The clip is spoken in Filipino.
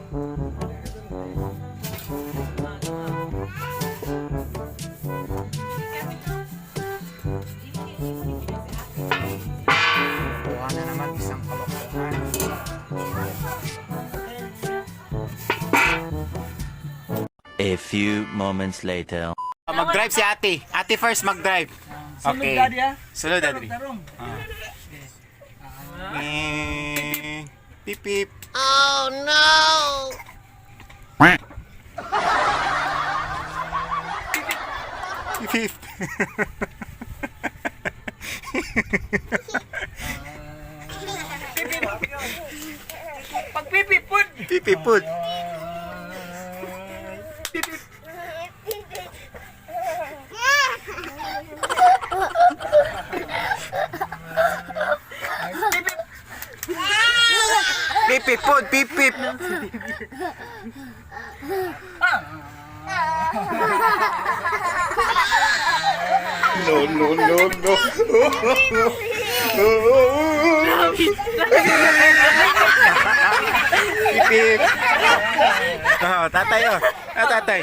Kuha na naman isang kalokohan. A few moments later. Mag-drive si ate. Ate first mag-drive. Okay. Sulod daddy. Pip pip. Oh no! Pip pip. Pagpipipod! Pip pip put. Pip pip put. Pip pip. No no no no. Pip pip. Oh, tatay oh. Ah, tatay.